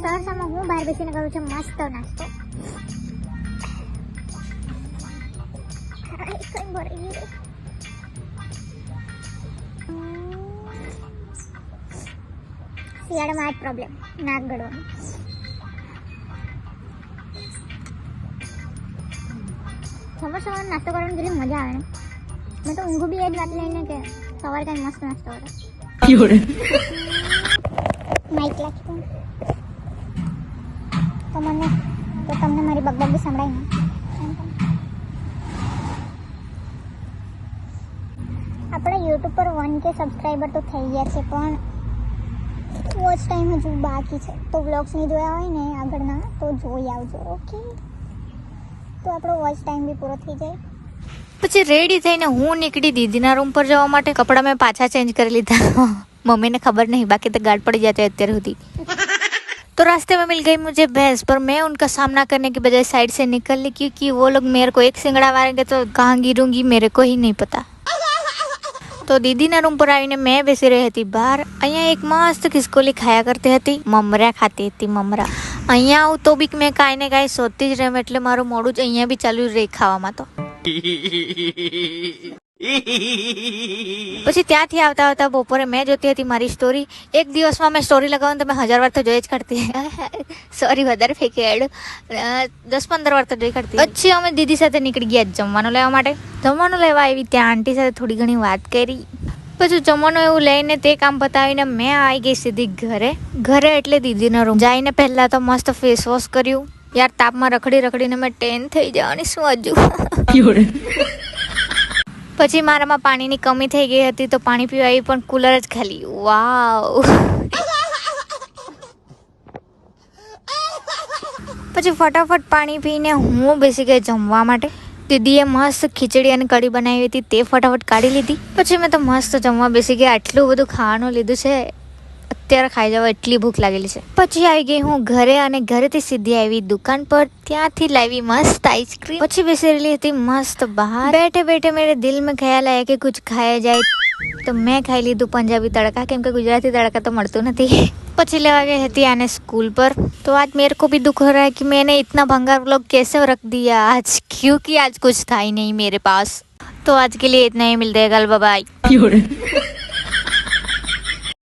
સવારમાં હું બહાર બેસીને કરું છું મસ્ત નાસ્તો. કઈ ભરાઈ ગયું. શિયાળામાં આ જ પ્રોબ્લેમ, નાક ગળવાનું. સવારમાં નાસ્તો કરવાની જેટલી મજા આવે ને, મેં તો ઊંઘું બી એ જ વાત લઈને કે સવારે કઈ મસ્ત નાસ્તો કરે. માઇક લાગતું તો તમને મારી બકબક બી સંભળાય ને. આપણે યુટ્યુબ પર 1K સબસ્ક્રાઈબર તો થઈ ગયા છે, પણ વોચ ટાઈમ હજુ બાકી છે. તો વ્લોગ્સ નહીં જોયા હોય ને આગળના તો જોઈ આવજો. ઓકે, તો આપણો વોચ ટાઈમ બી પૂરો થઈ જાય. પછી રેડી થઈને હું નીકળી દીદીના રૂમ પર જવા માટે. કપડાં મેં પાછા ચેન્જ કરી લીધા. मम्मी ने खबर नहीं, बाकी तो गार्ड पड़ जाते અત્યાર સુધી. तो रास्ते में मिल गई मुझे भैंस, पर मैं उनका सामना करने की बजाय साइड से निकल ली, क्योंकि वो लोग मेरे को एक सिंगड़ा मारेंगे तो कहाँ गिरूंगी मेरे को ही नहीं पता. તો દીદીના રૂમ પર આવીને મેં બેસી રહી હતી બહાર. અહીંયા એક મસ્ત ખિસકોલી ખાયા કરતી હતી, મમરા ખાતી હતી મમરા. અહીંયા આવું તો બી મેં કાંઈ ને કાંઈ શોધતી જ રહે, એટલે મારું મોડું જ અહીંયા બી ચાલુ રહી ખાવામાં. તો પછી ત્યાંથી આવતા આવતા બપોરે મેં જોતી હતી મારી સ્ટોરી. એક દિવસમાં મેં સ્ટોરી લગાવું તો મેં 1000 વાર તો જોઈ જ કરતી. સોરી, વધારે ફેંકી એડ, 10-15 વાર તો જોઈ કરતી. પછી અમે દીદી સાથે નીકળી ગયા જમવાનું લેવા માટે. જમવાનું લેવા આવી ત્યાં આંટી સાથે થોડી ઘણી વાત કરી. પછી જમવાનું એવું લઈને તે કામ પતાવીને મેં આવી ગઈ સીધી ઘરે એટલે દીદીનો રૂમ. જઈને પહેલા તો મસ્ત ફેસ વોશ કર્યું. યાર તાપમાં રખડીને મેં ટેન થઈ જવાની શું હજુ. પછી મારામાં પાણીની કમી થઈ ગઈ હતી તો પાણી પીવા આવી, પણ કુલર જ ખાલી. વાવ. પછી ફટાફટ પાણી પીને હું બેસી ગઈ જમવા માટે. દીદીએ મસ્ત ખીચડી અને કઢી બનાવી હતી, તે ફટાફટ કાઢી લીધી. પછી મેં તો મસ્ત જમવા બેસી ગઈ. આટલું બધું ખાવાનું લીધું છે, અત્યારે ખાઈ જવા એટલી ભૂખ લાગેલી છે. પછી આવી ગઈ હું ઘરે, અને ઘરેથી સીધી આવી દુકાન પર. ત્યાંથી લાવી મસ્ત આઈસ્ક્રીમ. પછી બેસી રહેલી હતી મસ્ત બહાર. બેઠે બેઠે મેરે દિલ में ખ્યાલ આયા કે कुछ ખાया जाए, તો મેં ખાઈ લીધું પંજાબી તડકા, કેમ કે ગુજરાતી તડકા તો મળતું નથી. પછી લેવા ગઈ હતી આને स्कूल पर. तो आज मेरे को भी दुख हो रहा है कि मैंने इतना भंगार व्लॉग कैसे रख दिया आज, क्योंकि आज कुछ था ही नहीं मेरे पास. तो आज के लिए इतना ही, मिलते हैं कल, बाय बाय.